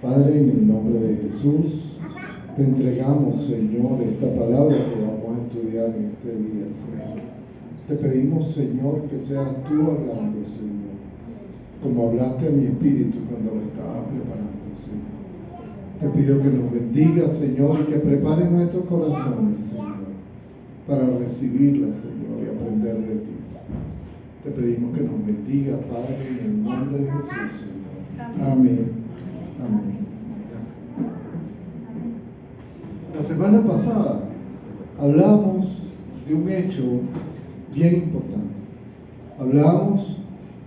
Padre, en el nombre de Jesús, te entregamos, Señor, esta palabra que vamos a estudiar en este día, Señor. Te pedimos, Señor, que seas tú hablando, Señor, como hablaste a mi espíritu cuando lo estaba preparando, Señor. Te pido que nos bendiga, Señor, y que prepare nuestros corazones, Señor, para recibirla, Señor, y aprender de ti. Te pedimos que nos bendiga, Padre, en el nombre de Jesús, Señor. Amén. Amén. La semana pasada hablamos de un hecho bien importante. Hablamos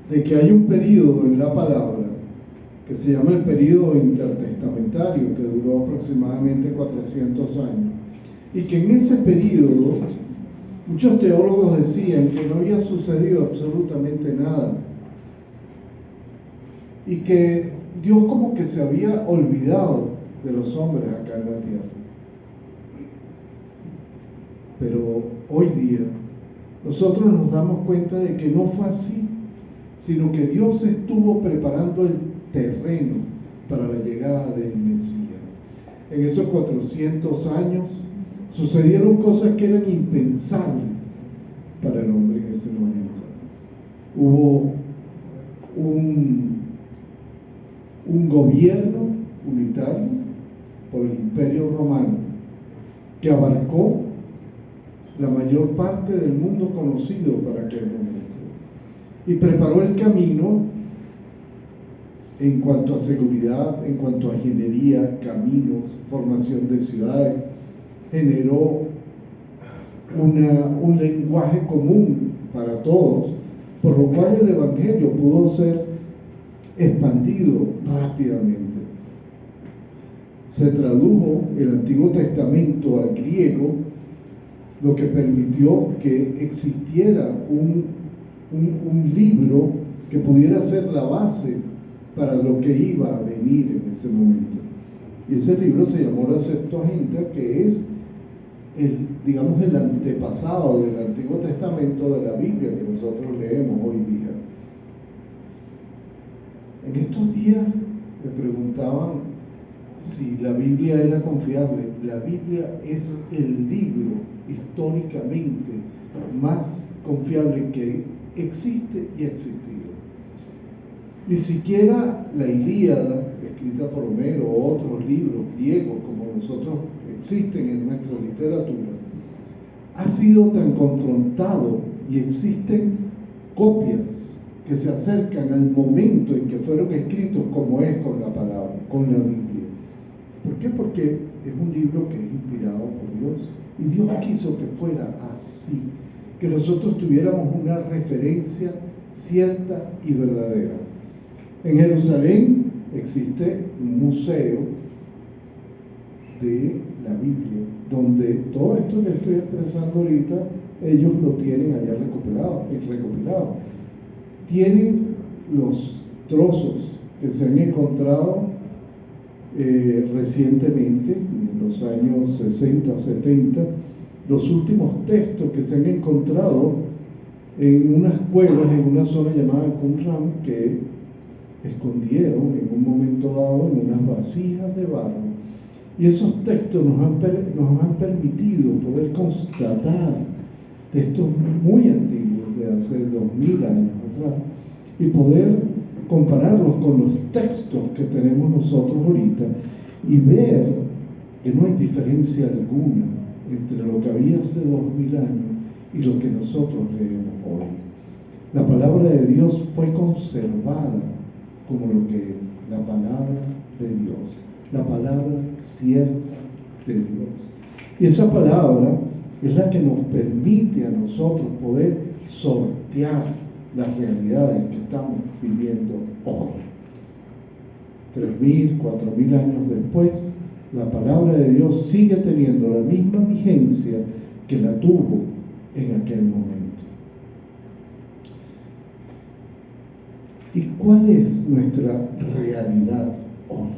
de que hay un periodo en la palabra que se llama el periodo intertestamentario, que duró aproximadamente 400 años, y que en ese periodo muchos teólogos decían que no había sucedido absolutamente nada y que Dios como que se había olvidado de los hombres acá en la tierra. Pero hoy día nosotros nos damos cuenta de que no fue así, sino que Dios estuvo preparando el terreno para la llegada del Mesías. En esos 400 años sucedieron cosas que eran impensables para el hombre en ese momento. Hubo un gobierno unitario por el Imperio Romano que abarcó la mayor parte del mundo conocido para aquel momento y preparó el camino en cuanto a seguridad, en cuanto a ingeniería, caminos, formación de ciudades. Generó un lenguaje común para todos, por lo cual el Evangelio pudo ser expandido rápidamente. Se tradujo el Antiguo Testamento al griego, lo que permitió que existiera un libro que pudiera ser la base para lo que iba a venir en ese momento. Y ese libro se llamó la Septuaginta, que es el antepasado del Antiguo Testamento de la Biblia que nosotros leemos hoy día. En estos días me preguntaban si la Biblia era confiable. La Biblia es el libro históricamente más confiable que existe y ha existido. Ni siquiera la Ilíada, escrita por Homero, o otros libros griegos como nosotros existen en nuestra literatura, ha sido tan confrontado y existen copias que se acercan al momento en que fueron escritos como es con la palabra, con la Biblia. ¿Por qué? Porque es un libro que es inspirado por Dios. Y Dios quiso que fuera así, que nosotros tuviéramos una referencia cierta y verdadera. En Jerusalén existe un museo de la Biblia, donde todo esto que estoy expresando ahorita, ellos lo tienen allá recopilado. Tienen los trozos que se han encontrado recientemente, en los años 60, 70, los últimos textos que se han encontrado en unas cuevas, en una zona llamada Qumran, que escondieron en un momento dado en unas vasijas de barro. Y esos textos nos han permitido poder constatar textos muy antiguos, de hace 2000 años atrás, y poder compararlos con los textos que tenemos nosotros ahorita y ver que no hay diferencia alguna entre lo que había hace 2000 años y lo que nosotros leemos hoy. La palabra de Dios fue conservada como lo que es la palabra de Dios, la palabra cierta de Dios. Y esa palabra es la que nos permite a nosotros poder sortear las realidades que estamos viviendo hoy. 3.000, 4.000 años después, la palabra de Dios sigue teniendo la misma vigencia que la tuvo en aquel momento. ¿Y cuál es nuestra realidad hoy?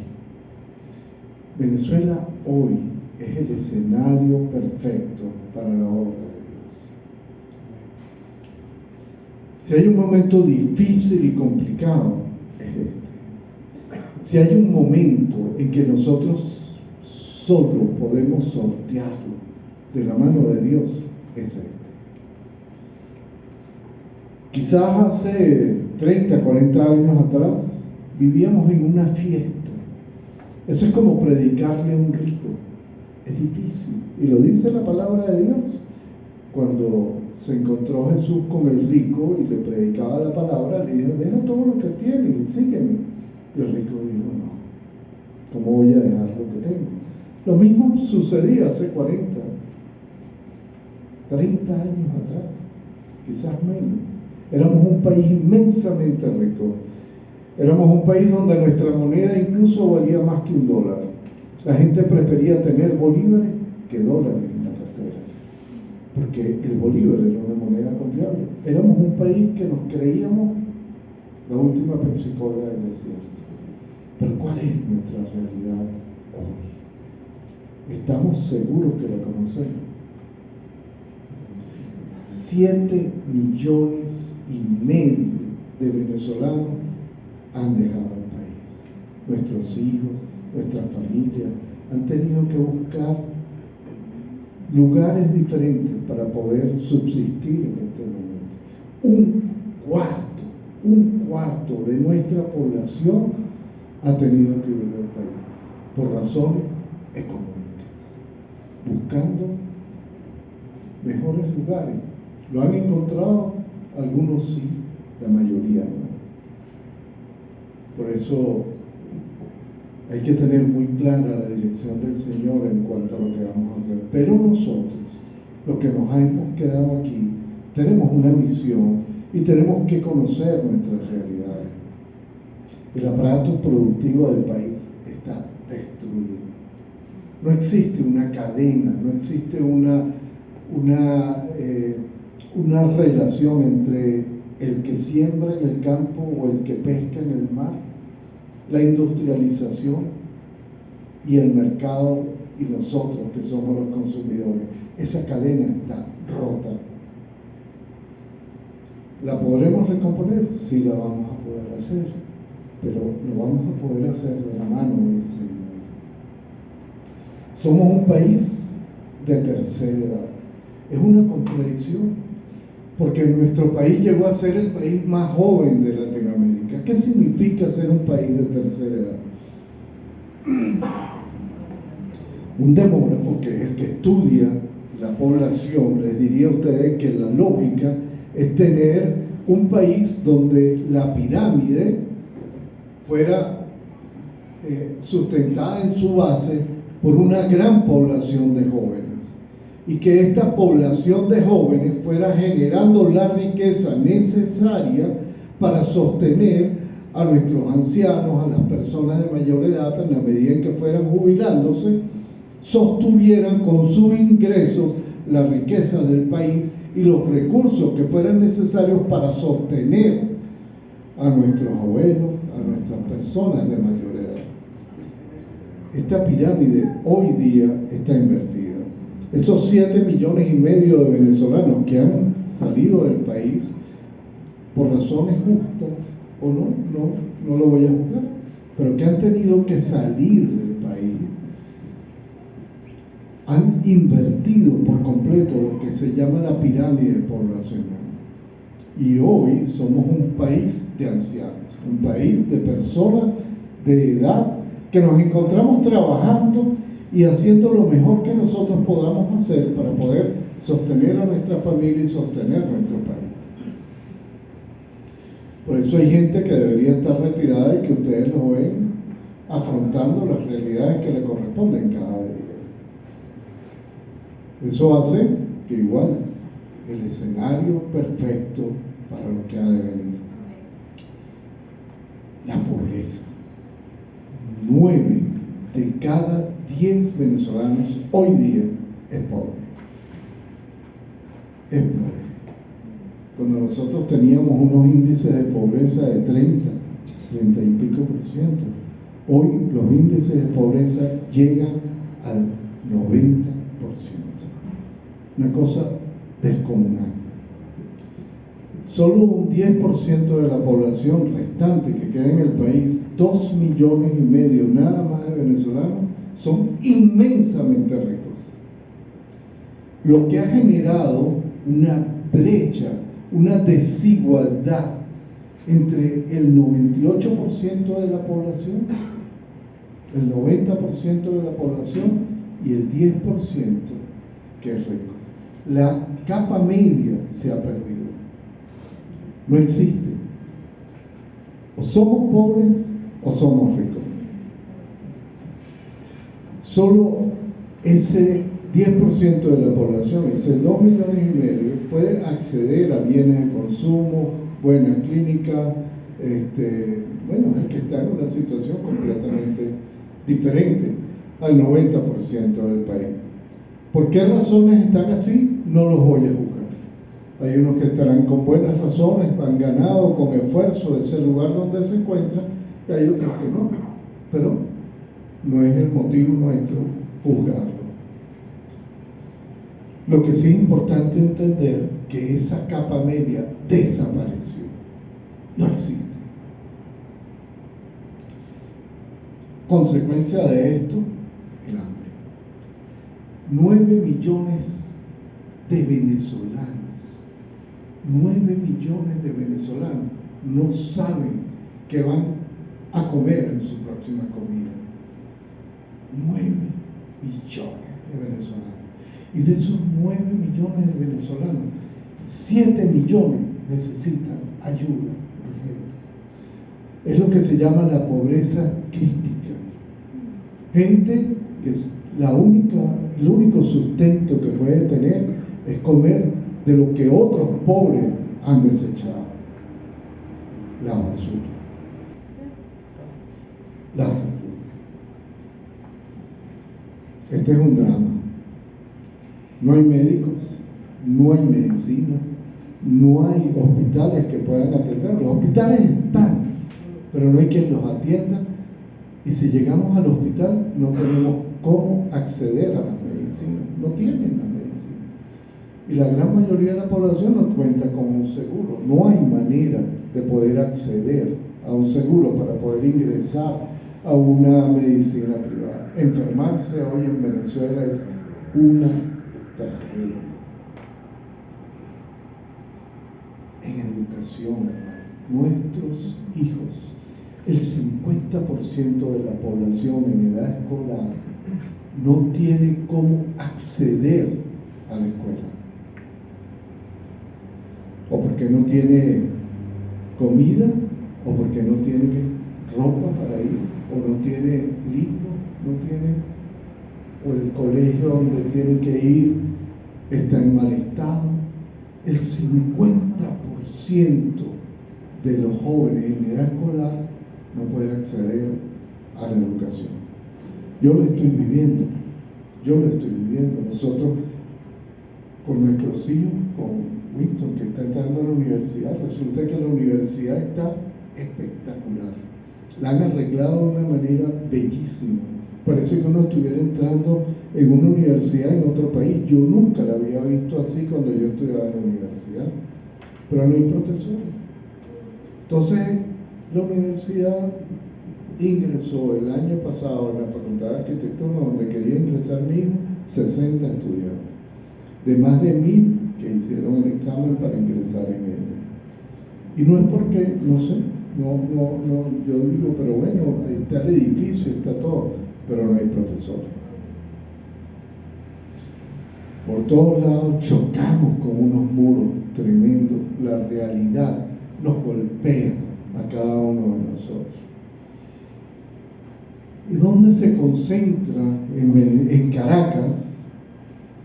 Venezuela hoy es el escenario perfecto para la obra de Dios. Si hay un momento difícil y complicado, es este. Si hay un momento en que nosotros solo podemos sortearlo de la mano de Dios, es este. Quizás hace 30, 40 años atrás vivíamos en una fiesta. Eso es como predicarle a un rico. Es difícil. Y lo dice la palabra de Dios. Cuando se encontró Jesús con el rico y le predicaba la palabra, le dijo: deja todo lo que tienes y sígueme. Y el rico dijo: no, ¿cómo voy a dejar lo que tengo? Lo mismo sucedía hace 40, 30 años atrás, quizás menos. Éramos un país inmensamente rico. Éramos un país donde nuestra moneda incluso valía más que $1. La gente prefería tener bolívares que dólares en la cartera, porque el bolívar era una moneda confiable. Éramos un país que nos creíamos la última Pensacola del desierto. Pero ¿cuál es nuestra realidad hoy? ¿Estamos seguros que la conocemos? 7,5 millones de venezolanos han dejado el país. Nuestros hijos, nuestras familias han tenido que buscar lugares diferentes para poder subsistir en este momento. Un cuarto de nuestra población ha tenido que huir del país por razones económicas, buscando mejores lugares. ¿Lo han encontrado? Algunos sí, la mayoría no. Por eso hay que tener muy clara la dirección del Señor en cuanto a lo que vamos a hacer. Pero nosotros, los que nos hemos quedado aquí, tenemos una misión y tenemos que conocer nuestras realidades. El aparato productivo del país está destruido. No existe una cadena, no existe una relación entre el que siembra en el campo o el que pesca en el mar, la industrialización y el mercado y nosotros que somos los consumidores. Esa cadena está rota. ¿La podremos recomponer? Sí, la vamos a poder hacer, pero lo vamos a poder hacer de la mano del Señor. Somos un país de tercera edad. Es una contradicción, porque nuestro país llegó a ser el país más joven de Latinoamérica. ¿Qué significa ser un país de tercera edad? Un demógrafo, que es el que estudia la población, les diría a ustedes que la lógica es tener un país donde la pirámide fuera sustentada en su base por una gran población de jóvenes, y que esta población de jóvenes fuera generando la riqueza necesaria para sostener a nuestros ancianos, a las personas de mayor edad, en la medida en que fueran jubilándose, sostuvieran con sus ingresos la riqueza del país y los recursos que fueran necesarios para sostener a nuestros abuelos, a nuestras personas de mayor edad. Esta pirámide hoy día está invertida. Esos 7,5 millones de venezolanos que han salido del país por razones justas o no lo voy a juzgar, pero que han tenido que salir del país, han invertido por completo lo que se llama la pirámide poblacional. Y hoy somos un país de ancianos, un país de personas de edad que nos encontramos trabajando y haciendo lo mejor que nosotros podamos hacer para poder sostener a nuestra familia y sostener nuestro país. Por eso hay gente que debería estar retirada y que ustedes lo ven afrontando las realidades que le corresponden cada día. Eso hace que igual el escenario perfecto para lo que ha de venir. La pobreza. 9 de cada 10 venezolanos hoy día es pobre. Es pobre. Cuando nosotros teníamos unos índices de pobreza de 30 y pico %, hoy los índices de pobreza llegan al 90%. Una cosa descomunal. Solo un 10% de la población restante que queda en el país, 2,5 millones nada más de venezolanos, son inmensamente ricos. Lo que ha generado una brecha, una desigualdad entre el 98% de la población, el 90% de la población y el 10% que es rico. La capa media se ha perdido. No existe. O somos pobres o somos ricos. Solo ese 10% de la población, ese 2,5 millones, puede acceder a bienes de consumo, buena clínica, bueno, es el que está en una situación completamente diferente al 90% del país. ¿Por qué razones están así? No los voy a juzgar. Hay unos que estarán con buenas razones, han ganado con esfuerzo ese lugar donde se encuentran, y hay otros que no. Pero no es el motivo nuestro juzgarlo. Lo que sí es importante entender que esa capa media desapareció. No existe. Consecuencia de esto, el hambre. 9 millones de venezolanos. 9 millones de venezolanos no saben qué van a comer en su próxima comida. 9 millones de venezolanos. Y de esos 9 millones de venezolanos, 7 millones necesitan ayuda urgente. Es lo que se llama la pobreza crítica. Gente que el único sustento que puede tener es comer de lo que otros pobres han desechado: la basura, la salud. Este es un drama. No hay médicos, no hay medicina, no hay hospitales que puedan atender. Los hospitales están, pero no hay quien los atienda. Y si llegamos al hospital, no tenemos cómo acceder a las medicinas. No tienen las medicinas. Y la gran mayoría de la población no cuenta con un seguro. No hay manera de poder acceder a un seguro para poder ingresar a una medicina privada. Enfermarse hoy en Venezuela es una tragedia. En educación, hermano, nuestros hijos, el 50% de la población en edad escolar no tiene cómo acceder a la escuela. O porque no tiene comida, o porque no tiene ropa para ir, o no tiene libros, o el colegio donde tienen que ir está en mal estado. El 50% de los jóvenes en edad escolar no puede acceder a la educación. Yo lo estoy viviendo. Nosotros, con nuestros hijos, con Winston, que está entrando a la universidad, resulta que la universidad está espectacular. La han arreglado de una manera bellísima. Parece que uno estuviera entrando en una universidad en otro país. Yo nunca la había visto así cuando yo estudiaba en la universidad. Pero no hay profesores. Entonces, la universidad ingresó el año pasado en la Facultad de Arquitectura, donde quería ingresar mi hijo, 60 estudiantes, de más de 1,000 que hicieron el examen para ingresar en ella. Y no es porque, no sé, yo digo, pero bueno, está el edificio, está todo, pero no hay profesores. Por todos lados chocamos con unos muros tremendos. La realidad nos golpea a cada uno de nosotros. ¿Y dónde se concentra? En Caracas.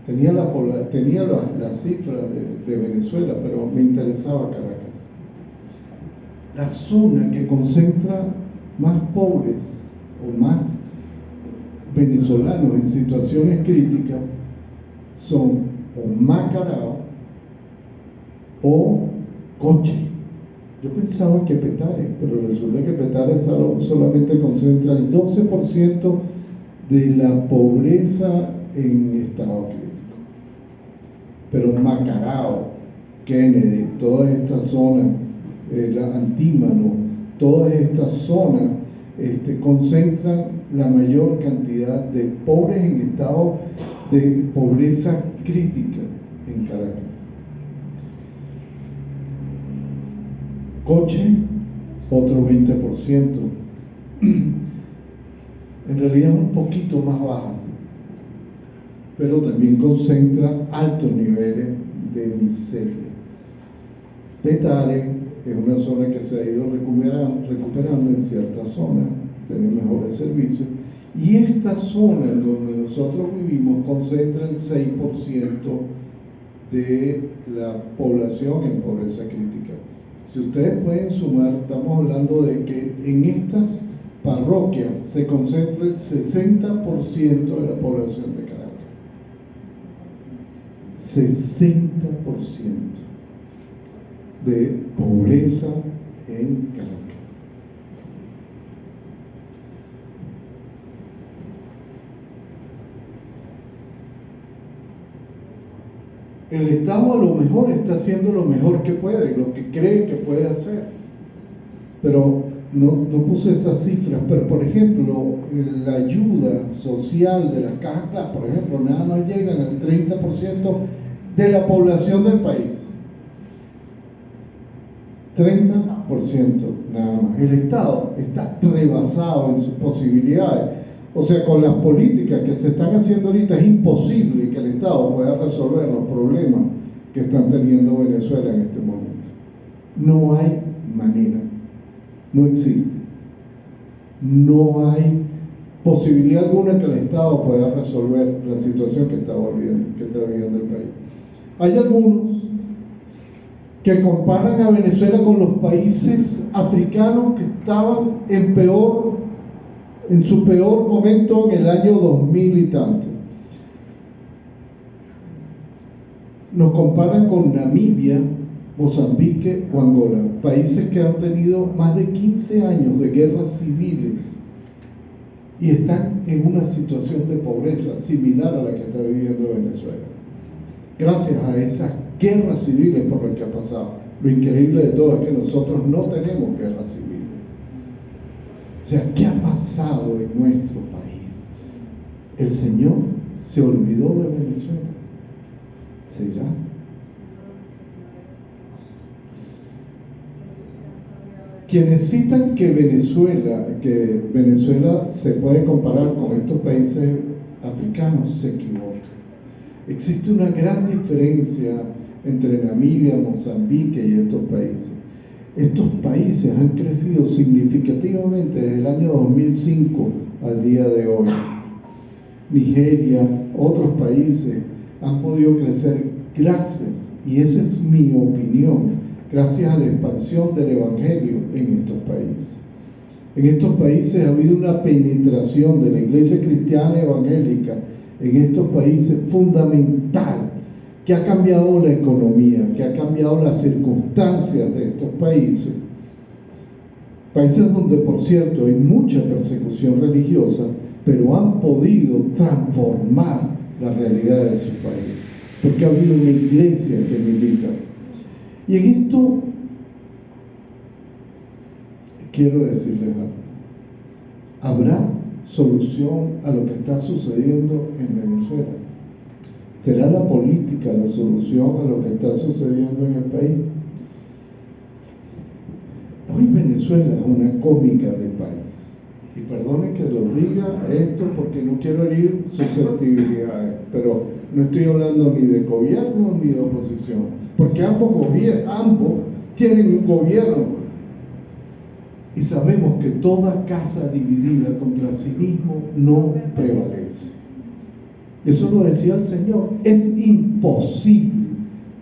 Tenía la cifra de Venezuela, pero me interesaba Caracas. La zona que concentra más pobres o más venezolanos en situaciones críticas son o Macarao o Coche. Yo pensaba que Petare, pero resulta que Petare solamente concentra el 12% de la pobreza en estado crítico. Pero Macarao, Kennedy, todas estas zonas, la Antímano, todas estas zonas concentran la mayor cantidad de pobres en estado de pobreza crítica en Caracas. Coche, otro 20%. En realidad es un poquito más baja, pero también concentra altos niveles de miseria. Petare es una zona que se ha ido recuperando en ciertas zonas, tiene mejores servicios, y esta zona donde nosotros vivimos concentra el 6% de la población en pobreza crítica. Si ustedes pueden sumar, estamos hablando de que en estas parroquias se concentra el 60% de la población de Caracas. 60% de pobreza en Caracas. El Estado a lo mejor está haciendo lo mejor que puede, lo que cree que puede hacer, pero no puse esas cifras, pero por ejemplo, la ayuda social de las cajas CLAP, por ejemplo, nada más llegan al 30% de la población del país. 30% nada más. El Estado está rebasado en sus posibilidades. O sea, con las políticas que se están haciendo ahorita es imposible que el Estado pueda resolver los problemas que están teniendo Venezuela en este momento. No hay manera, no existe. No hay posibilidad alguna que el Estado pueda resolver la situación que está viviendo el país. Hay algunos que comparan a Venezuela con los países africanos que estaban en su peor momento en el año 2000 y tanto. Nos comparan con Namibia, Mozambique o Angola, países que han tenido más de 15 años de guerras civiles y están en una situación de pobreza similar a la que está viviendo Venezuela. Gracias a esas guerras civiles por las que ha pasado. Lo increíble de todo es que nosotros no tenemos guerras civiles. O sea, ¿qué ha pasado en nuestro país? El Señor se olvidó de Venezuela. ¿Será? Quienes citan que Venezuela se puede comparar con estos países africanos se equivocan. Existe una gran diferencia entre Namibia, Mozambique y estos países. Estos países han crecido significativamente desde el año 2005 al día de hoy. Nigeria, otros países han podido crecer gracias, y esa es mi opinión, gracias a la expansión del Evangelio en estos países. En estos países ha habido una penetración de la iglesia cristiana evangélica en estos países fundamental, que ha cambiado la economía, que ha cambiado las circunstancias de estos países. Países donde, por cierto, hay mucha persecución religiosa, pero han podido transformar la realidad de su país, porque ha habido una iglesia que milita. Y en esto quiero decirles algo. ¿Habrá solución a lo que está sucediendo en Venezuela? ¿Será la política la solución a lo que está sucediendo en el país? Hoy Venezuela es una cómica de país. Y perdonen que lo diga esto porque no quiero herir susceptibilidades, pero no estoy hablando ni de gobierno ni de oposición, porque ambos tienen un gobierno. Y sabemos que toda casa dividida contra sí mismo no prevalece. Eso lo decía el Señor. Es imposible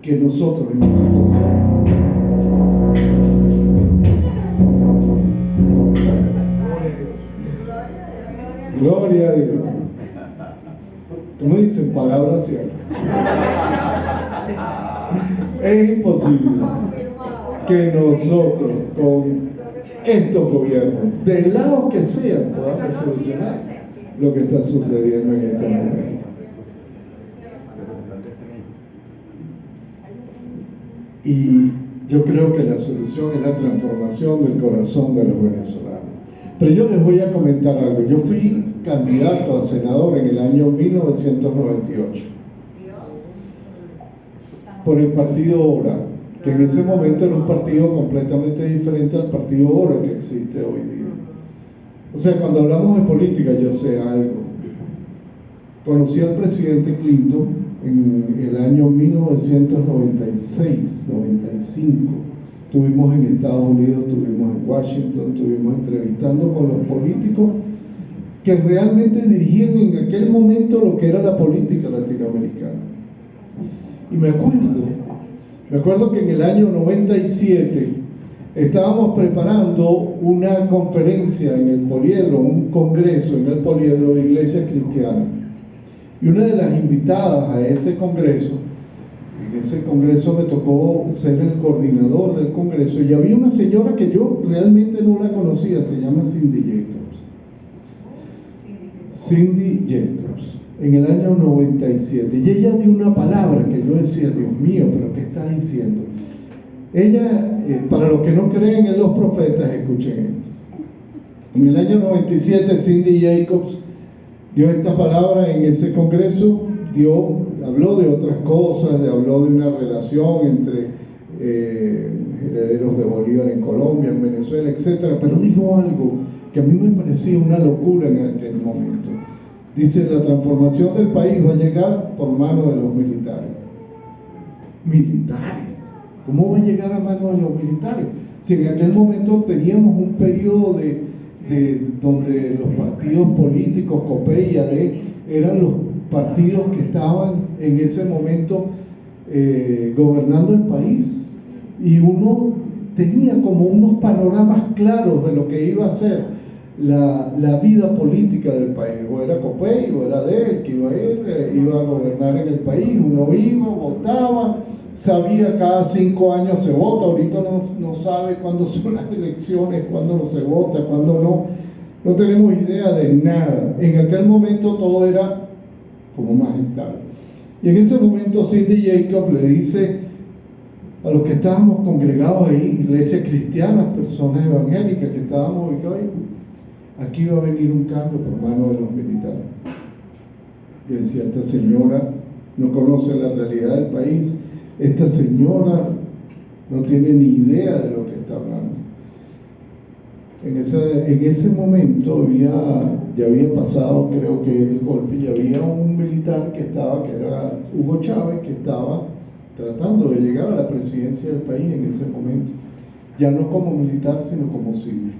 que nosotros en esta situación. Gloria a Dios. Como dicen, palabras ciertas. Es imposible que nosotros con estos gobiernos, del lado que sean, podamos solucionar lo que está sucediendo en este momento. Y yo creo que la solución es la transformación del corazón de los venezolanos. Pero yo les voy a comentar algo. Yo fui candidato a senador en el año 1998 por el partido Hora, que en ese momento era un partido completamente diferente al partido Hora que existe hoy día. O sea, cuando hablamos de política, yo sé algo. Conocí al presidente Clinton en el año 1996-95. Estuvimos en Estados Unidos, estuvimos en Washington, estuvimos entrevistando con los políticos que realmente dirigían en aquel momento lo que era la política latinoamericana. Y me acuerdo que en el año 97 estábamos preparando una conferencia en el Poliedro, un congreso en el Poliedro de Iglesias Cristianas. Y una de las invitadas a ese congreso, en ese congreso me tocó ser el coordinador del congreso, y había una señora que yo realmente no la conocía, se llama Cindy Jacobs. Cindy Jacobs, en el año 97. Y ella dio una palabra que yo decía, Dios mío, pero ¿qué está diciendo? Ella, para los que no creen en los profetas, escuchen esto. En el año 97, Cindy Jacobs dio esta palabra en ese congreso, habló de otras cosas, habló de una relación entre herederos de Bolívar en Colombia, en Venezuela, etc. Pero dijo algo que a mí me parecía una locura en aquel momento. Dice, la transformación del país va a llegar por mano de los militares. ¿Militares? ¿Cómo va a llegar a manos de los militares? Si en aquel momento teníamos un periodo donde los partidos políticos, COPEI y AD, eran los partidos que estaban en ese momento gobernando el país, y uno tenía como unos panoramas claros de lo que iba a ser la vida política del país. O era COPEI o era AD el que iba a gobernar en el país. Uno iba, votaba, sabía cada 5 años se vota. Ahorita no sabe cuándo son las elecciones, cuándo no se vota, cuándo no tenemos idea de nada. En aquel momento todo era como más estable. Y en ese momento Cindy Jacobs le dice a los que estábamos congregados ahí, iglesias cristianas, personas evangélicas que estábamos ubicados ahí, aquí va a venir un cambio por mano de los militares. Y decía, esta señora no conoce la realidad del país, esta señora no tiene ni idea de lo que está hablando. En ese momento ya había pasado, creo que el golpe, y había un militar que era Hugo Chávez, que estaba tratando de llegar a la presidencia del país en ese momento, ya no como militar, sino como civil.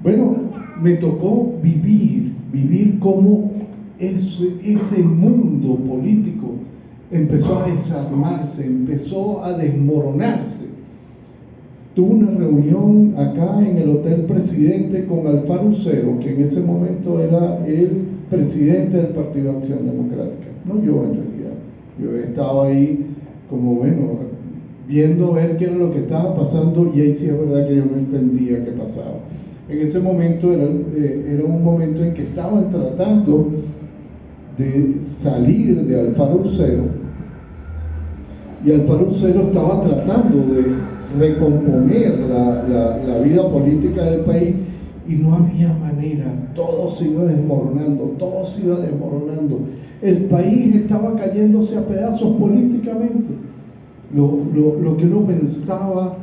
Bueno, me tocó vivir cómo ese mundo político empezó a desarmarse, empezó a desmoronarse. Tuve una reunión acá en el Hotel Presidente con Alfaro Usero, que en ese momento era el presidente del Partido de Acción Democrática, no yo en realidad. Yo estaba ahí como, viendo ver qué era lo que estaba pasando, y ahí sí es verdad que yo no entendía qué pasaba. En ese momento era un momento en que estaban tratando de salir de Alfaro Usero, y Alfaro Usero estaba tratando de recomponer la vida política del país, y no había manera, todo se iba desmoronando, el país estaba cayéndose a pedazos políticamente. Lo que uno pensaba,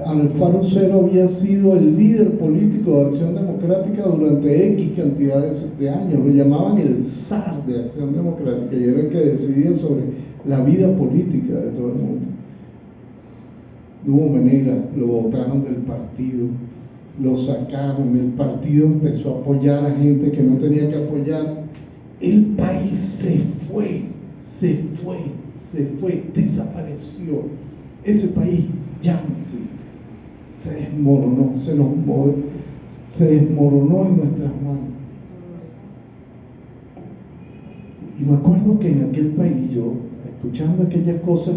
Alfaro Usero había sido el líder político de Acción Democrática durante X cantidades de años, lo llamaban el zar de Acción Democrática, y era el que decidía sobre la vida política de todo el mundo. No hubo manera, lo botaron del partido, lo sacaron, el partido empezó a apoyar a gente que no tenía que apoyar. El país se fue, desapareció. Ese país ya no existe, se desmoronó, se desmoronó en nuestras manos. Y me acuerdo que en aquel país, yo, escuchando aquellas cosas,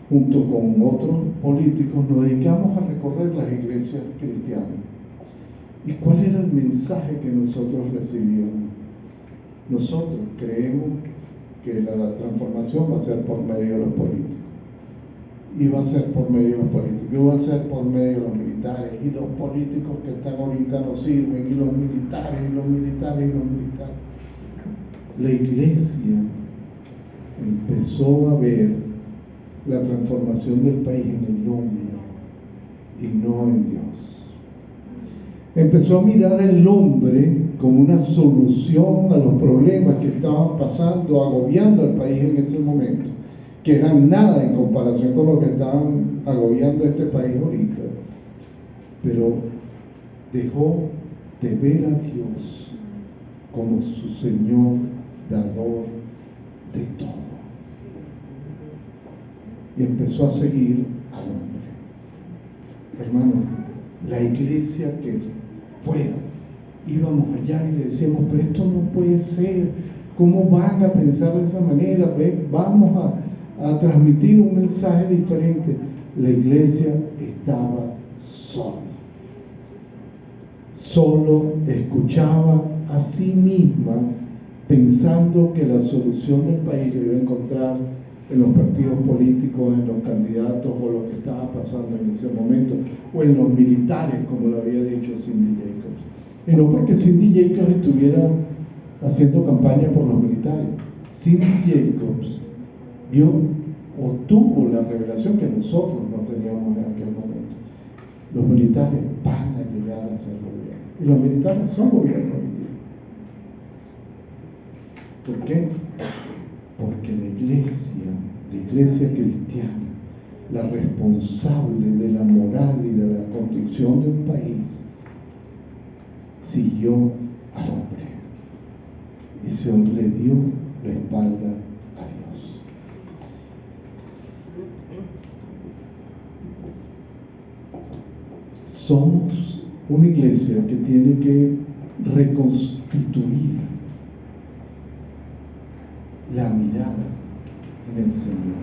junto con otros políticos, nos dedicamos a recorrer las iglesias cristianas. ¿Y cuál era el mensaje que nosotros recibíamos? Nosotros creemos que la transformación va a ser por medio de los políticos. iba a ser por medio de los políticos, iba a ser por medio de los militares, y los políticos que están ahorita no sirven, y los militares, y los militares, y los militares. La iglesia empezó a ver la transformación del país en el hombre y no en Dios. Empezó a mirar al hombre como una solución a los problemas que estaban pasando, agobiando al país en ese momento, que eran nada en comparación con lo que estaban agobiando a este país ahorita. Pero dejó de ver a Dios como su Señor, dador de todo, y empezó a seguir al hombre. Hermano, la iglesia que fuera, íbamos allá y le decíamos, pero esto no puede ser, ¿cómo van a pensar de esa manera? Vamos a transmitir un mensaje diferente. La iglesia estaba sola, solo escuchaba a sí misma, pensando que la solución del país lo iba a encontrar en los partidos políticos, en los candidatos, o lo que estaba pasando en ese momento, o en los militares, como lo había dicho Cindy Jacobs. Y no porque Cindy Jacobs estuviera haciendo campaña por los militares. Cindy Jacobs vio o tuvo la revelación que nosotros no teníamos en aquel momento. Los militares van a llegar a ser gobierno, y los militares son gobierno hoy día. ¿Por qué? Porque la iglesia cristiana, la responsable de la moral y de la construcción de un país, siguió al hombre y se le dio la espalda a Dios. Somos una iglesia que tiene que reconstituir la mirada en el Señor.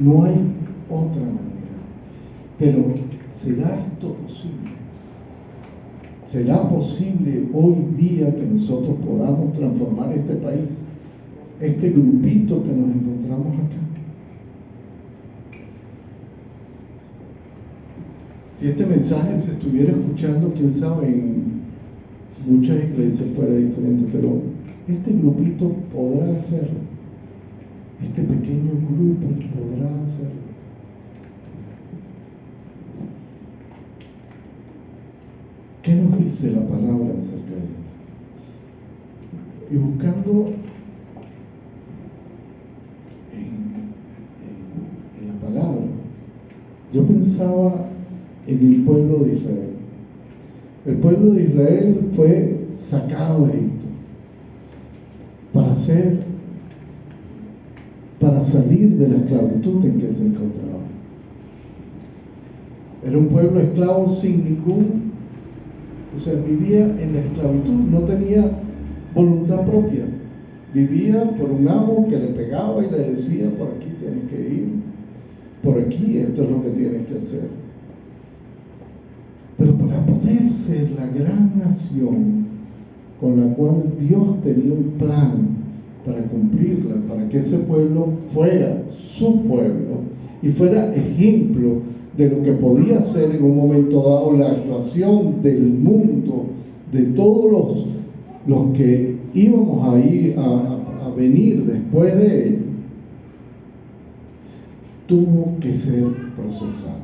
No hay otra manera. Pero ¿será esto posible? ¿Será posible hoy día que nosotros podamos transformar este país, este grupito que nos encontramos acá? Si este mensaje se estuviera escuchando, quién sabe, en muchas iglesias fuera diferente, pero este grupito podrá hacerlo. Este pequeño grupo podrá hacerlo. ¿Qué nos dice la palabra acerca de esto? Y buscando en la palabra, yo pensaba en el pueblo de Israel. El pueblo de Israel fue sacado de Egipto para salir de la esclavitud en que se encontraba. Era un pueblo esclavo sin vivía en la esclavitud, no tenía voluntad propia. Vivía por un amo que le pegaba y le decía, por aquí tienes que ir, por aquí esto es lo que tienes que hacer. Pero para poder ser la gran nación con la cual Dios tenía un plan para cumplirla, para que ese pueblo fuera su pueblo y fuera ejemplo de lo que podía ser en un momento dado la actuación del mundo, de todos los que íbamos ahí a venir después de él, tuvo que ser procesado.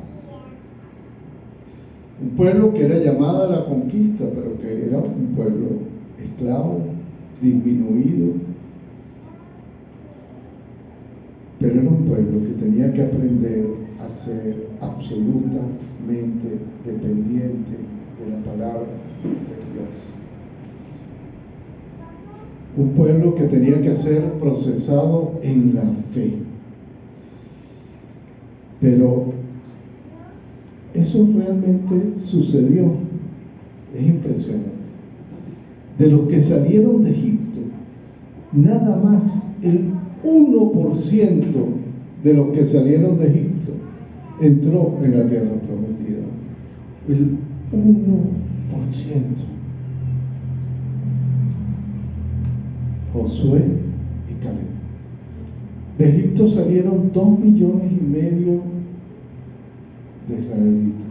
Un pueblo que era llamado a la conquista, pero que era un pueblo esclavo, disminuido, pero era un pueblo que tenía que aprender a ser absolutamente dependiente de la palabra de Dios. Un pueblo que tenía que ser procesado en la fe. Pero eso realmente sucedió. Es impresionante. De los que salieron de Egipto, nada más el 1% de los que salieron de Egipto entró en la tierra prometida. El 1%. Josué y Caleb. De Egipto salieron 2,5 millones de israelitas.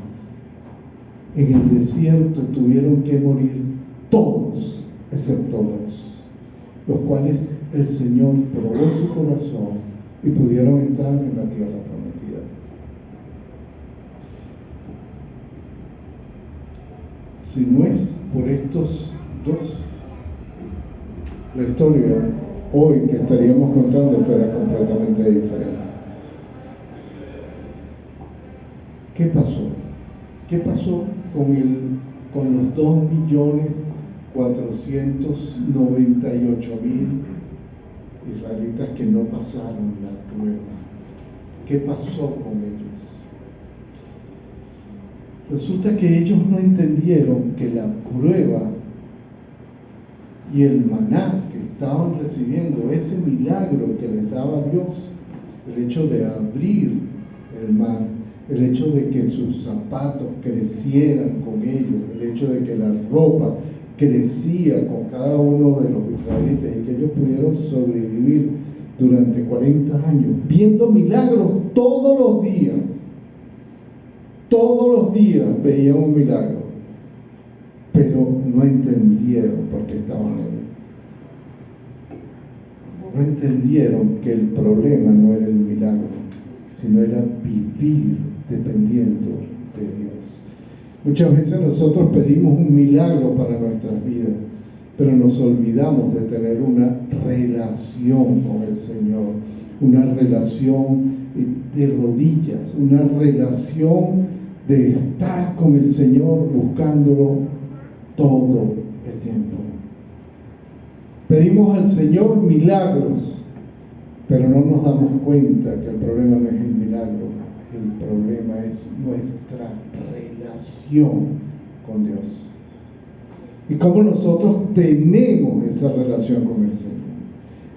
En el desierto tuvieron que morir todos, excepto 2, los cuales el Señor probó su corazón y pudieron entrar en la tierra prometida. Si no es por estos 2, la historia hoy que estaríamos contando fuera completamente diferente. ¿Qué pasó? ¿Qué pasó con los 2,498,000 israelitas que no pasaron la prueba? ¿Qué pasó con ellos? Resulta que ellos no entendieron que la prueba y el maná que estaban recibiendo, ese milagro que les daba Dios, el hecho de abrir el mar, el hecho de que sus zapatos crecieran con ellos, el hecho de que la ropa crecía con cada uno de los israelitas y que ellos pudieron sobrevivir durante 40 años, viendo milagros todos los días. Todos los días veían un milagro, pero no entendieron por qué estaban ahí. No entendieron que el problema no era el milagro, sino era vivir dependiendo de Dios. Muchas veces nosotros pedimos un milagro para nuestras vidas, pero nos olvidamos de tener una relación con el Señor, una relación de rodillas, una relación de estar con el Señor buscándolo todo el tiempo. Pedimos al Señor milagros, pero no nos damos cuenta que el problema no es el milagro, el problema es nuestra relación con Dios. Y cómo nosotros tenemos esa relación con el Señor.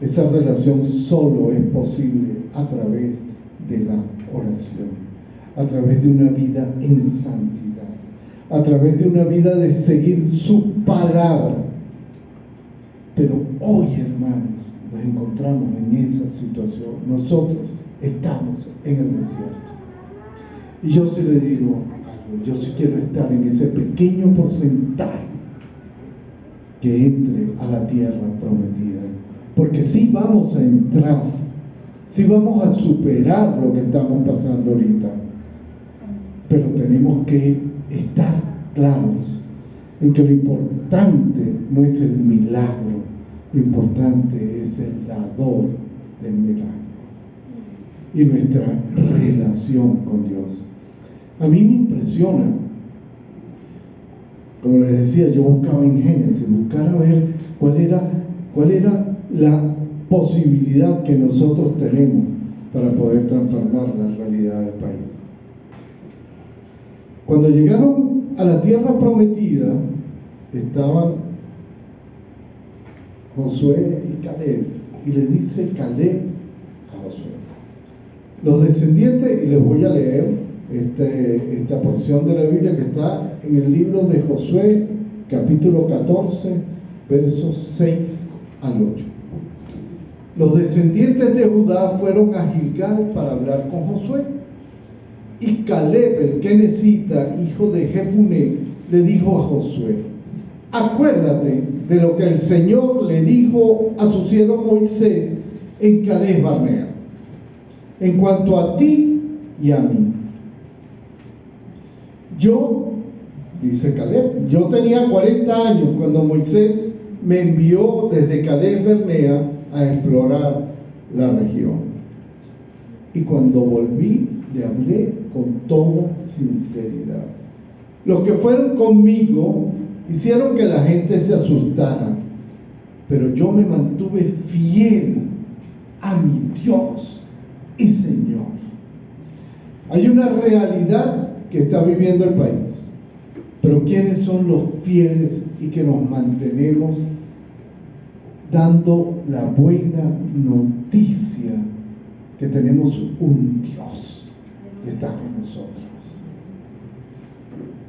Esa relación solo es posible a través de la oración, a través de una vida en santidad, a través de una vida de seguir su palabra. Pero hoy, hermanos, nos encontramos en esa situación. Nosotros estamos en el desierto. Y yo sí le digo, yo sí quiero estar en ese pequeño porcentaje que entre a la tierra prometida. Porque sí vamos a entrar, sí vamos a superar lo que estamos pasando ahorita. Pero tenemos que estar claros en que lo importante no es el milagro, lo importante es el dador del milagro y nuestra relación con Dios. A mí me impresiona, como les decía, yo buscaba en Génesis, buscar a ver cuál era la posibilidad que nosotros tenemos para poder transformar la realidad del país. Cuando llegaron a la tierra prometida, estaban Josué y Caleb, y le dice Caleb a Josué: los descendientes, y les voy a leer esta porción de la Biblia que está en el libro de Josué, capítulo 14, versos 6 al 8. Los descendientes de Judá fueron a Gilgal para hablar con Josué. Y Caleb, el kenezita, hijo de Jefuné, le dijo a Josué: acuérdate de lo que el Señor le dijo a su siervo Moisés en Cades Barnea, en cuanto a ti y a mí. Yo, dice Caleb, yo tenía 40 años cuando Moisés me envió desde Cades Barnea a explorar la región. Y cuando volví, le hablé con toda sinceridad. Los que fueron conmigo hicieron que la gente se asustara, pero yo me mantuve fiel a mi Dios y Señor. Hay una realidad que está viviendo el país, pero ¿quiénes son los fieles y que nos mantenemos dando la buena noticia que tenemos un Dios que está con nosotros?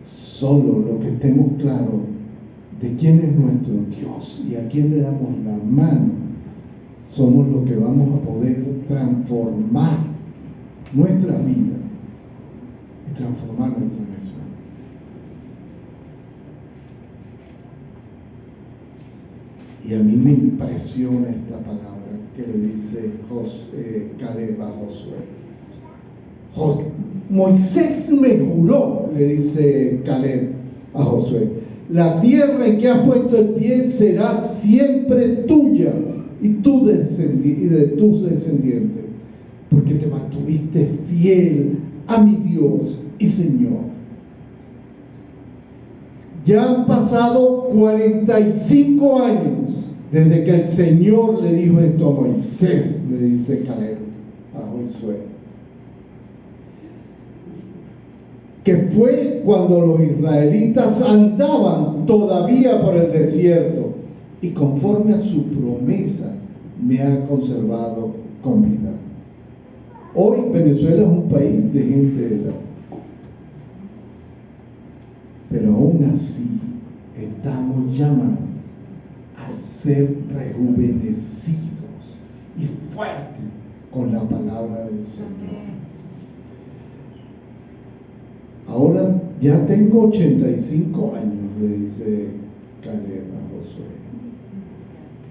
Solo lo que estemos claros de quién es nuestro Dios y a quién le damos la mano, somos los que vamos a poder transformar nuestra vida y transformar nuestra nación. Y a mí me impresiona esta palabra que le dice Caleb a Josué. Moisés me juró, le dice Caleb a Josué, la tierra en que has puesto el pie será siempre tuya y de tus descendientes, porque te mantuviste fiel a mi Dios y Señor. Ya han pasado 45 años desde que el Señor le dijo esto a Moisés, le dice Caleb a Josué, que fue cuando los israelitas andaban todavía por el desierto, y conforme a su promesa me ha conservado con vida. Hoy Venezuela es un país de gente de edad, pero aún así estamos llamados a ser rejuvenecidos y fuertes con la palabra del Señor. Ahora ya tengo 85 años, le dice Caleb a Josué,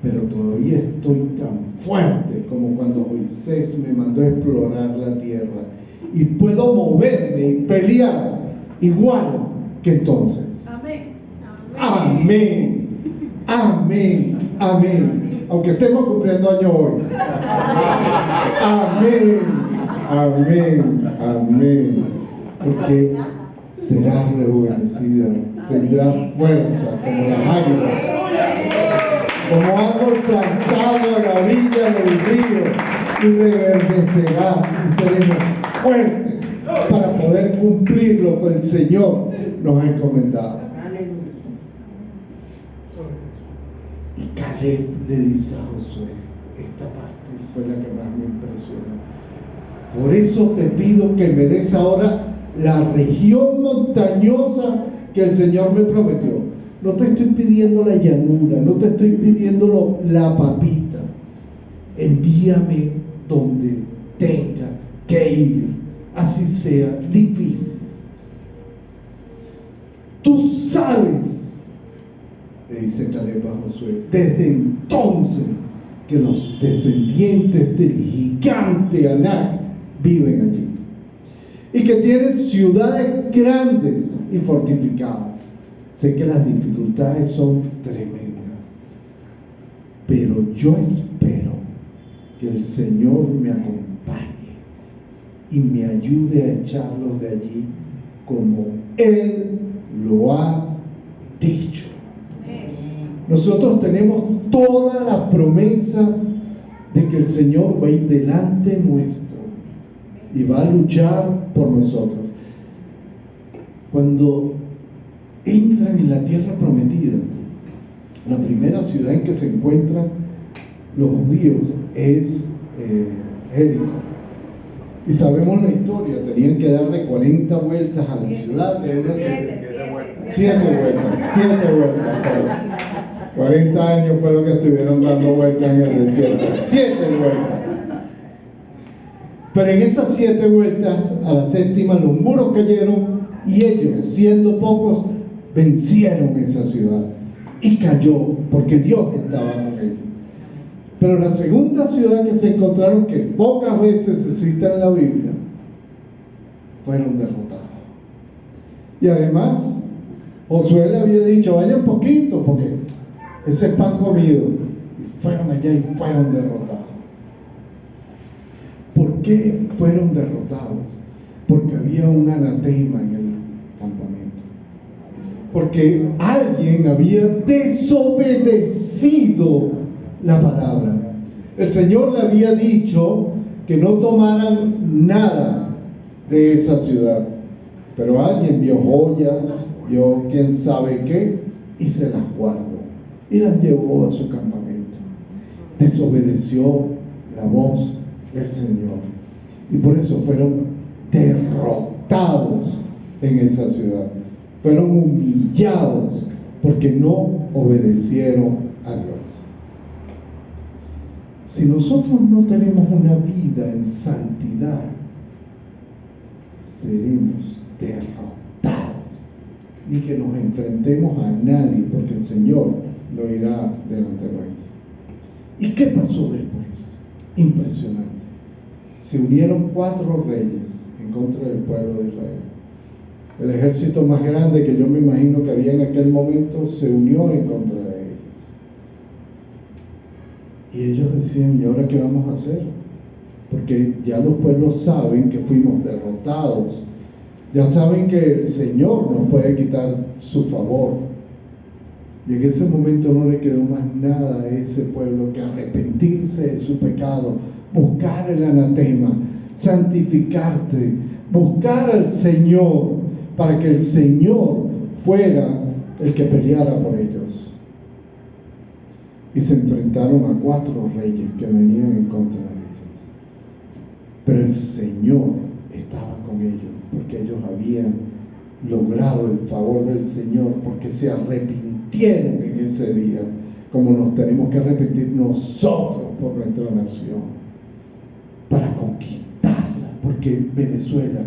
pero todavía estoy tan fuerte como cuando Moisés me mandó a explorar la tierra, y puedo moverme y pelear igual que entonces. Amén. Amén. Amén. Amén. Aunque estemos cumpliendo años hoy. Amén. Amén. Amén. Porque serás rejuvenecida, tendrás fuerza como las águilas, como árbol plantado a la orilla del río, y reverdecerás y seremos fuertes para poder cumplir lo que el Señor nos ha encomendado. Y Caleb le dice a Josué, esta parte fue la que más me impresionó: por eso te pido que me des ahora la región montañosa que el Señor me prometió. No te estoy pidiendo la llanura, no te estoy pidiendo la papita. Envíame donde tenga que ir, así sea difícil. Tú sabes, le dice Caleb a Josué, desde entonces que los descendientes del gigante Anac viven allí, y que tienen ciudades grandes y fortificadas. Sé que las dificultades son tremendas, pero yo espero que el Señor me acompañe y me ayude a echarlos de allí como Él lo ha dicho. Nosotros tenemos todas las promesas de que el Señor va a ir delante nuestro y va a luchar por nosotros. Cuando entran en la tierra prometida, la primera ciudad en que se encuentran los judíos es Jericó. Y sabemos la historia, tenían que darle 40 vueltas a la ciudad. 7 vueltas. 40 años fue lo que estuvieron dando vueltas en el desierto. 7 vueltas. Pero en esas 7 vueltas, a la séptima, los muros cayeron y ellos, siendo pocos, vencieron esa ciudad. Y cayó, porque Dios estaba con ellos. Pero la segunda ciudad que se encontraron, que pocas veces se cita en la Biblia, fueron derrotados. Y además, Josué le había dicho, vayan poquito, porque ese es pan comido. Y fueron allá y fueron derrotados. ¿Por qué fueron derrotados? Porque había un anatema en el campamento. Porque alguien había desobedecido la palabra. El Señor le había dicho que no tomaran nada de esa ciudad, pero alguien vio joyas, vio quién sabe qué, y se las guardó y las llevó a su campamento. Desobedeció la voz del Señor, y por eso fueron derrotados en esa ciudad, fueron humillados porque no obedecieron a Dios. Si nosotros no tenemos una vida en santidad, seremos derrotados. Ni que nos enfrentemos a nadie, porque el Señor no irá delante nuestro. ¿Y qué pasó después? Impresionante. Se unieron 4 reyes en contra del pueblo de Israel. El ejército más grande que yo me imagino que había en aquel momento se unió en contra de ellos. Y ellos decían, ¿y ahora qué vamos a hacer? Porque ya los pueblos saben que fuimos derrotados. Ya saben que el Señor nos puede quitar su favor. Y en ese momento no le quedó más nada a ese pueblo que arrepentirse de su pecado, buscar el anatema, santificarte, buscar al Señor, para que el Señor fuera el que peleara por ellos. Y se enfrentaron a 4 reyes que venían en contra de ellos. Pero el Señor estaba con ellos, porque ellos habían logrado el favor del Señor, porque se arrepintieron en ese día, como nos tenemos que arrepentir nosotros por nuestra nación, para conquistarla, porque Venezuela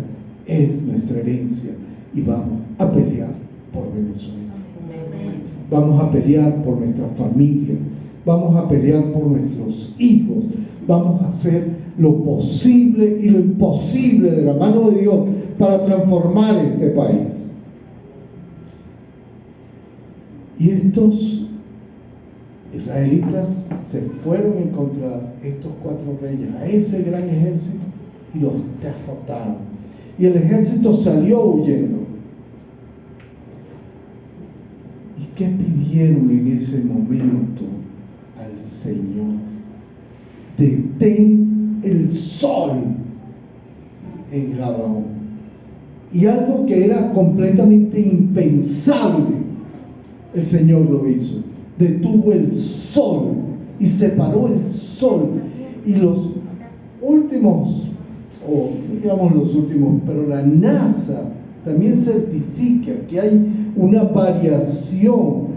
es nuestra herencia y vamos a pelear por Venezuela. Vamos a pelear por nuestras familias, vamos a pelear por nuestros hijos, vamos a hacer lo posible y lo imposible de la mano de Dios para transformar este país. Y estos israelitas se fueron en contra de estos 4 reyes, a ese gran ejército, y los derrotaron. Y el ejército salió huyendo. ¿Y qué pidieron en ese momento al Señor? Detén el sol en Gabaón. Y algo que era completamente impensable, el Señor lo hizo. Detuvo el sol y separó el sol. Y los últimos, o digamos los últimos, pero la NASA también certifica que hay una variación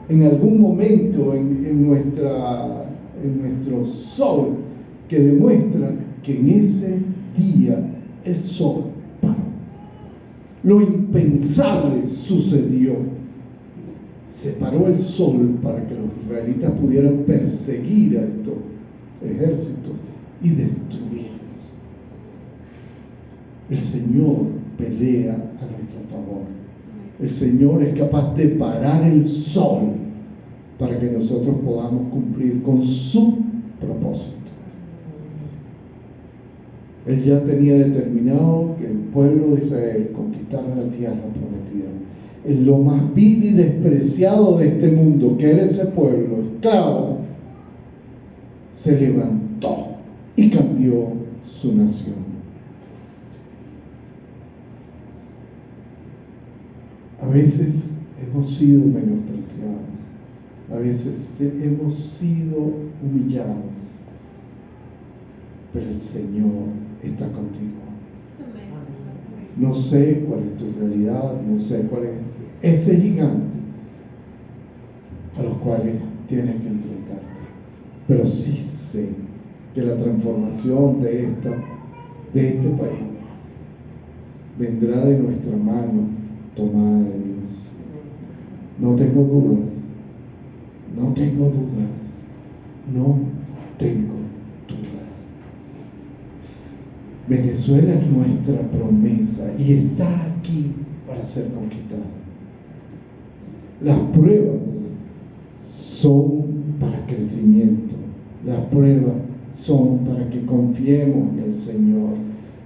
en algún momento en nuestro sol, que demuestra que en ese día el sol paró. Lo impensable sucedió. Se paró el sol para que los israelitas pudieran perseguir a estos ejércitos y destruirlos. El Señor pelea a nuestro favor. El Señor es capaz de parar el sol para que nosotros podamos cumplir con su propósito. Él ya tenía determinado que el pueblo de Israel conquistara la tierra prometida. En lo más vil y despreciado de este mundo, que era ese pueblo esclavo, se levantó y cambió su nación. A veces hemos sido menospreciados, a veces hemos sido humillados, pero el Señor está contigo. No sé cuál es tu realidad, no sé cuál es ese gigante a los cuales tienes que enfrentarte, pero sí sé que la transformación de este país vendrá de nuestra mano tomada de Dios. No tengo dudas, no tengo dudas, no tengo dudas. Venezuela es nuestra promesa y está aquí para ser conquistada. Las pruebas son para crecimiento, las pruebas son para que confiemos en el Señor.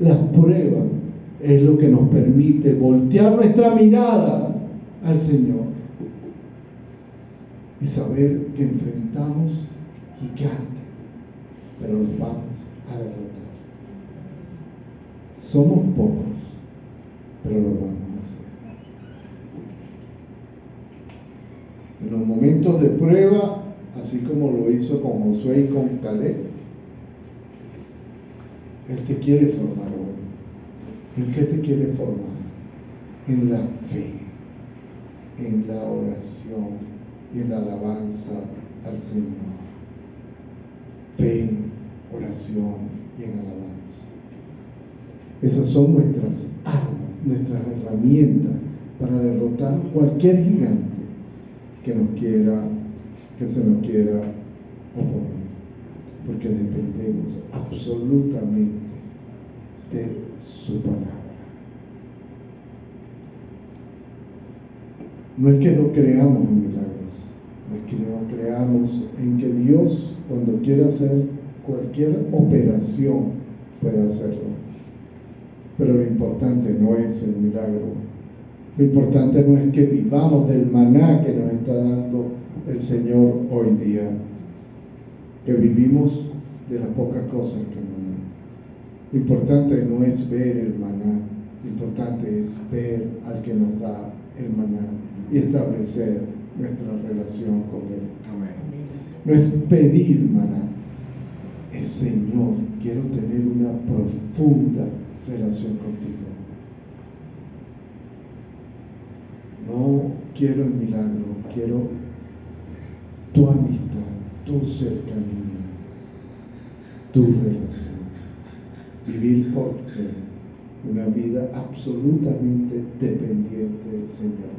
Las pruebas es lo que nos permite voltear nuestra mirada al Señor y saber que enfrentamos gigantes, pero los vamos a derrotar. Somos pocos, pero lo vamos a hacer. En los momentos de prueba, así como lo hizo con Josué y con Caleb, Él te quiere formar hoy. ¿En qué te quiere formar? En la fe, en la oración y en la alabanza al Señor. fe, oración y en alabanza. Esas son nuestras armas, nuestras herramientas para derrotar cualquier gigante que se nos quiera oponer, porque dependemos absolutamente de su palabra. No es que no creamos en milagros, no es que no creamos en que Dios, cuando quiera hacer cualquier operación, puede hacerlo. Pero lo importante no es el milagro. Lo importante no es que vivamos del maná que nos está dando el Señor hoy día, que vivimos de las pocas cosas que nos da. Lo importante no es ver el maná, lo importante es ver al que nos da el maná y establecer nuestra relación con Él. Amén. No es pedir maná, es Señor, quiero tener una profunda relación contigo. No quiero el milagro, quiero tu amistad, tu cercanía, tu relación. Vivir por fe, una vida absolutamente dependiente del Señor.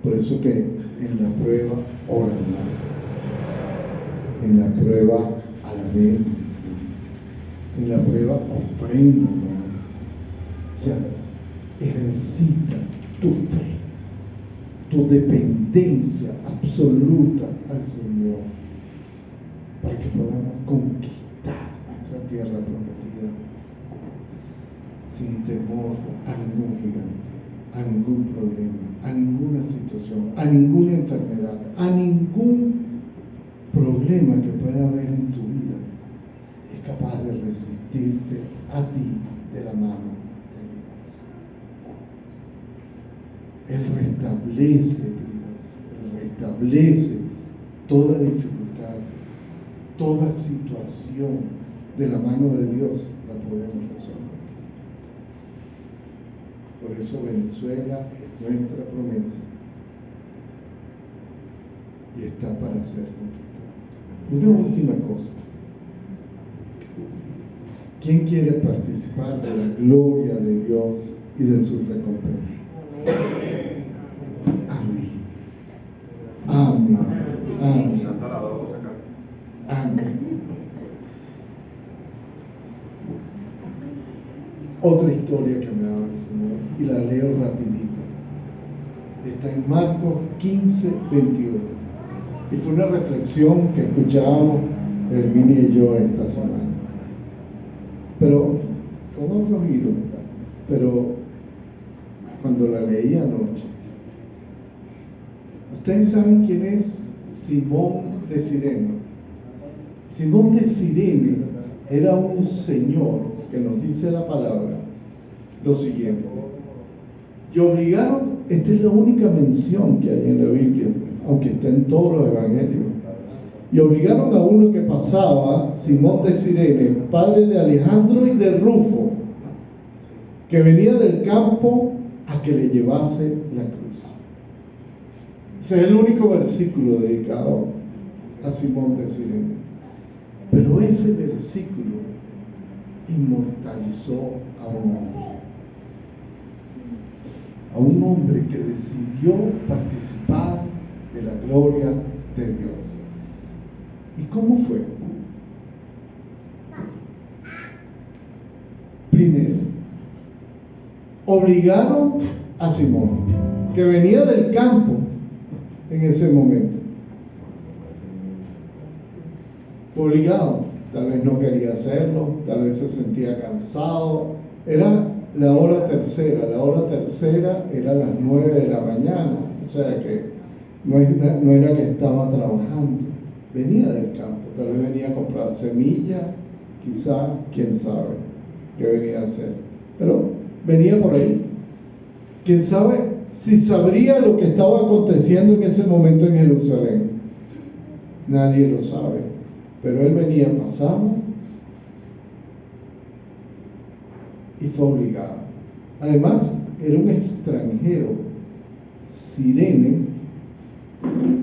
Por eso que en la prueba ora más, en la prueba alabé, en la prueba ofrenda más. O sea, ejercita tu fe, tu dependencia absoluta al Señor, para que podamos conquistar nuestra tierra prometida sin temor a ningún gigante, a ningún problema, a ninguna situación, a ninguna enfermedad, a ningún problema que pueda haber en tu vida. Es capaz de resistirte a ti de la mano de Dios. Él restablece vidas, Él restablece toda dificultad, toda situación de la mano de Dios la podemos resolver. Por eso Venezuela es nuestra promesa y está para ser conquistada. Una última cosa. ¿Quién quiere participar de la gloria de Dios y de su recompensa? Amén. Amén. Amén. Amén. Otra historia que me daba el Señor, y la leo rapidita. Está en Marcos 15, 21. Y fue una reflexión que escuchábamos Herminia y yo esta semana. Pero con otro giro, pero cuando la leí anoche. ¿Ustedes saben quién es Simón de Cirene? Simón de Cirene era un señor que nos dice la palabra lo siguiente: y obligaron, esta es la única mención que hay en la Biblia, aunque está en todos los evangelios, y obligaron a uno que pasaba, Simón de Cirene, padre de Alejandro y de Rufo, que venía del campo, a que le llevase la cruz. Ese es el único versículo dedicado a Simón de Cirene. Pero ese versículo inmortalizó a un hombre que decidió participar de la gloria de Dios. ¿Y cómo fue? Primero, obligaron a Simón, que venía del campo en ese momento. Fue obligado, tal vez no quería hacerlo, tal vez se sentía cansado. Era la hora tercera era las 9 de la mañana, o sea que no era que estaba trabajando, venía del campo, tal vez venía a comprar semillas, quizá, quién sabe qué venía a hacer, pero venía por ahí. Quién sabe si sabría lo que estaba aconteciendo en ese momento en Jerusalén. Nadie lo sabe, pero él venía pasando y fue obligado. Además, era un extranjero. Cirene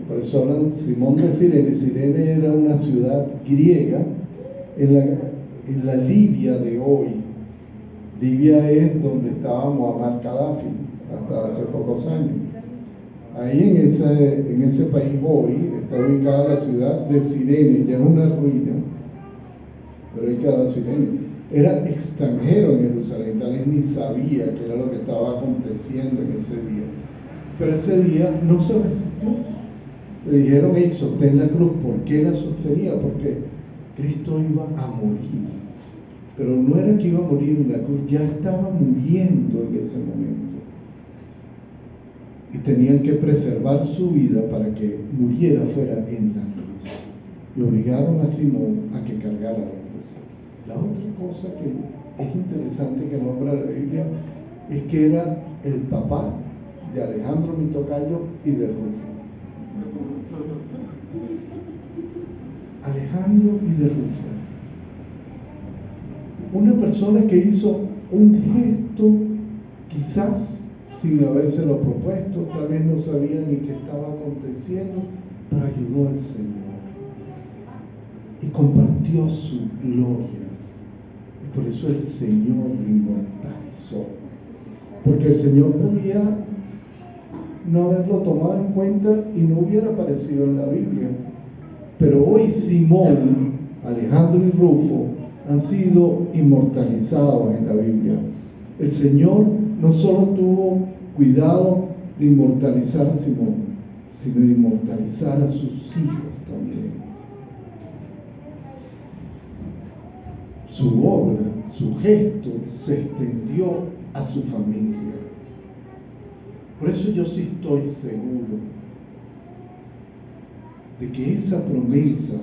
Por eso hablan Simón de Cirene. Cirene era una ciudad griega en la Libia de hoy. Libia es donde estaba Muammar Gaddafi hasta hace pocos años. Ahí en ese país hoy está ubicada la ciudad de Cirene, ya es una ruina, pero ahí queda Cirene. Era extranjero en Jerusalén, tal vez ni sabía qué era lo que estaba aconteciendo en ese día. Pero ese día no se resistió. Le dijeron, hey, sostén la cruz. ¿Por qué la sostenía? Porque Cristo iba a morir. Pero no era que iba a morir en la cruz, ya estaba muriendo en ese momento. Y tenían que preservar su vida para que muriera fuera en la cruz. Y obligaron a Simón a que cargara la cruz. La otra cosa que es interesante que nombra la Biblia es que era el papá de Alejandro, mi tocayo, y de Rufo. Alejandro y de Rufo. Una persona que hizo un gesto quizás sin habérselo propuesto, tal vez no sabía ni qué estaba aconteciendo, pero ayudó al Señor y compartió su gloria. Y por eso el Señor lo inmortalizó, porque el Señor podía no haberlo tomado en cuenta y no hubiera aparecido en la Biblia. Pero hoy Simón, Alejandro y Rufo han sido inmortalizados en la Biblia. El Señor no solo tuvo cuidado de inmortalizar a Simón, sino de inmortalizar a sus hijos también. Su obra, su gesto se extendió a su familia. Por eso yo sí estoy seguro de que esa promesa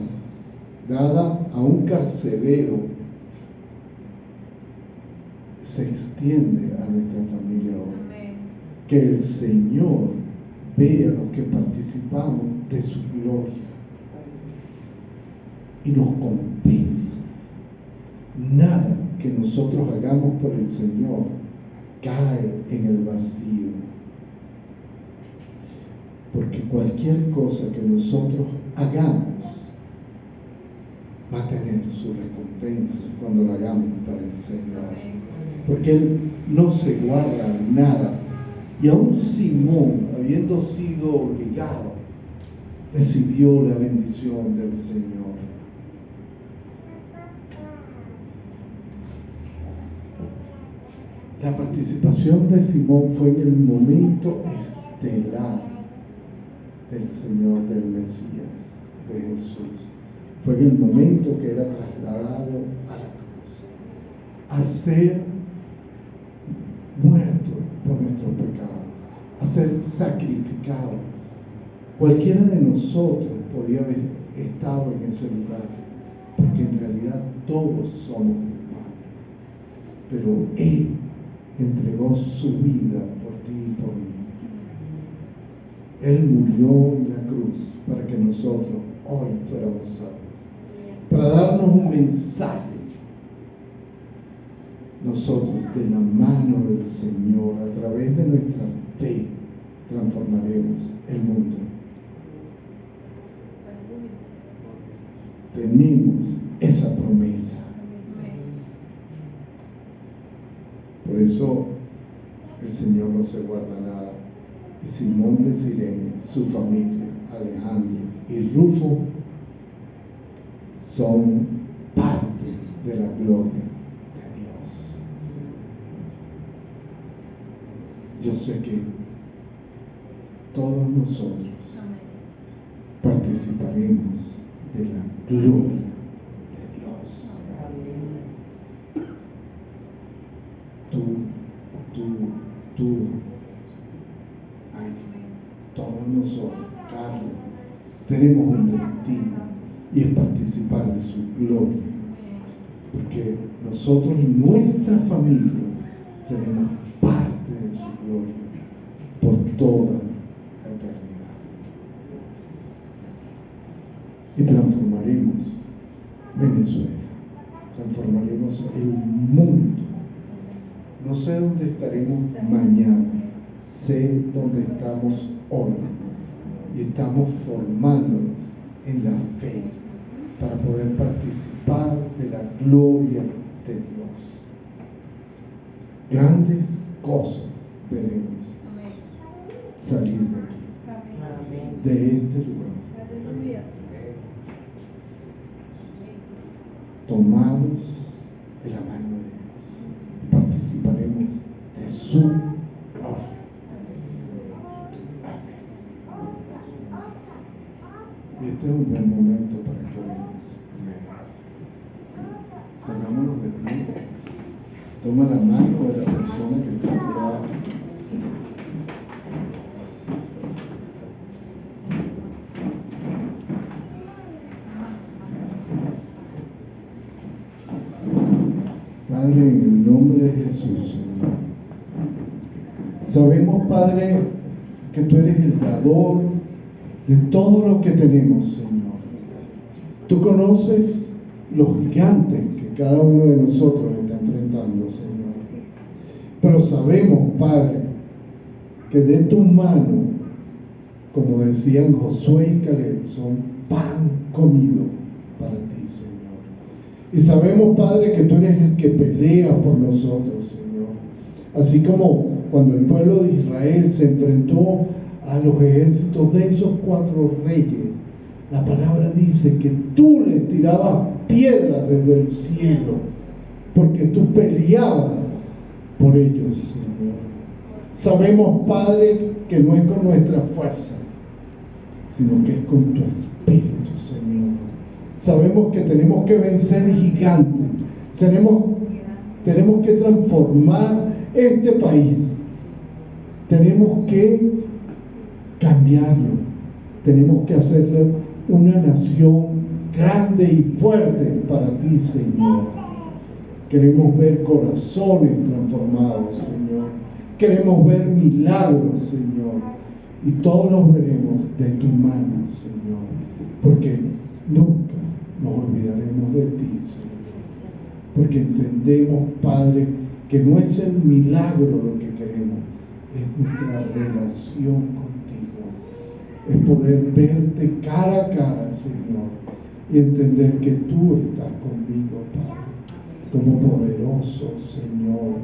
dada a un carcelero se extiende a nuestra familia hoy. Que el Señor vea los que participamos de su gloria y nos compensa. Nada que nosotros hagamos por el Señor cae en el vacío. Porque cualquier cosa que nosotros hagamos va a tener su recompensa cuando la hagamos para el Señor. Porque Él no se guarda nada. Y aún Simón, habiendo sido obligado, recibió la bendición del Señor. La participación de Simón fue en el momento estelar del Señor, del Mesías, de Jesús. Fue en el momento que era trasladado a la cruz, a ser muerto por nuestros pecados, a ser sacrificado. Cualquiera de nosotros podía haber estado en ese lugar, porque en realidad todos somos culpables. Pero Él entregó su vida por ti y por mí. Él murió en la cruz para que nosotros hoy fuéramos salvos, para darnos un mensaje. Nosotros, de la mano del Señor, a través de nuestra fe, transformaremos el mundo. Tenemos esa promesa. Por eso el Señor no se guarda nada. Y Simón de Cirene, su familia, Alejandro y Rufo son parte de la gloria de Dios. Yo sé que todos nosotros participaremos de la gloria de Dios. Tú, todos nosotros, Carlos, tenemos un destino y es participar de su gloria, porque nosotros y nuestra familia seremos parte de su gloria por toda la eternidad y transformaremos Venezuela, transformaremos el mundo. No sé dónde estaremos mañana, sé dónde estamos hoy. y estamos formándonos en la fe para poder participar de la gloria de Dios. Grandes cosas veremos salir de aquí, de este lugar, tomados de la mano de Dios, y participaremos de su gloria. Y este es un buen momento para que oremos. Pongámonos de pie. Toma la mano de la persona que está a tu lado. Padre, en el nombre de Jesús, Señor. Sabemos, Padre, que tú eres el dador de todo lo que tenemos, Señor. Tú conoces los gigantes que cada uno de nosotros está enfrentando, Señor. Pero sabemos, Padre, que de tu mano, como decían Josué y Caleb, son pan comido para ti, Señor. Y sabemos, Padre, que tú eres el que pelea por nosotros, Señor. Así como cuando el pueblo de Israel se enfrentó a los ejércitos de esos 4 reyes, la palabra dice que tú les tirabas piedras desde el cielo, porque tú peleabas por ellos, Señor. Sabemos, Padre, que no es con nuestra fuerza, sino que es con tu Espíritu, Señor. Sabemos que tenemos que vencer gigantes, tenemos que transformar este país, tenemos que cambiarlo, tenemos que hacerlo una nación grande y fuerte para ti, Señor. Queremos ver corazones transformados, Señor. Queremos ver milagros, Señor. Y todos los veremos de tu mano, Señor. Porque nunca nos olvidaremos de ti, Señor. Porque entendemos, Padre, que no es el milagro lo que queremos, es nuestra relación contigo. Es poder verte cara a cara, Señor, y entender que tú estás conmigo, Padre, como poderoso, Señor,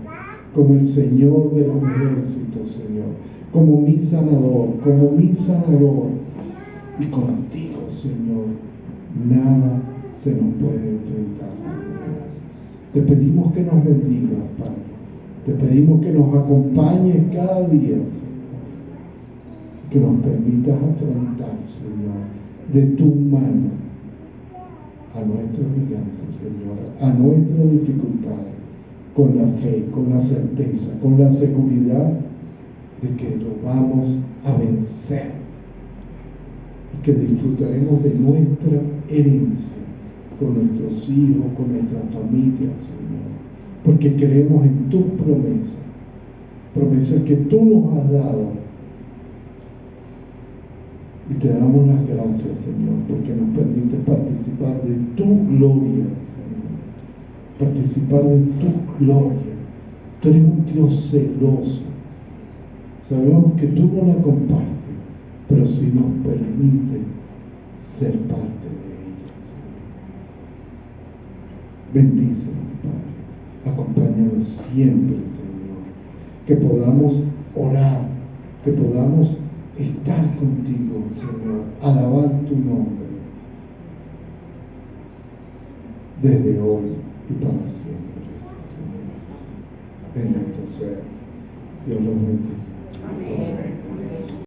como el Señor de los ejércitos, Señor, como mi sanador, y contigo, Señor, nada se nos puede enfrentar, Señor. Te pedimos que nos bendigas, Padre, te pedimos que nos acompañes cada día, Señor, que nos permitas afrontar, Señor, de tu mano a nuestros gigantes, Señor, a nuestras dificultades, con la fe, con la certeza, con la seguridad de que lo vamos a vencer y que disfrutaremos de nuestra herencia con nuestros hijos, con nuestra familia, Señor, porque creemos en tus promesas que tú nos has dado. Y te damos las gracias, Señor, porque nos permite participar de tu gloria, Señor. Participar de tu gloria. Tú eres un Dios celoso. Sabemos que tú no la compartes, pero sí nos permite ser parte de ella. Bendícenos, Padre. Acompáñanos siempre, Señor. Que podamos orar, que podamos estar contigo, Señor, alabar tu nombre desde hoy y para siempre, Señor. Bendito sea. Dios los bendiga.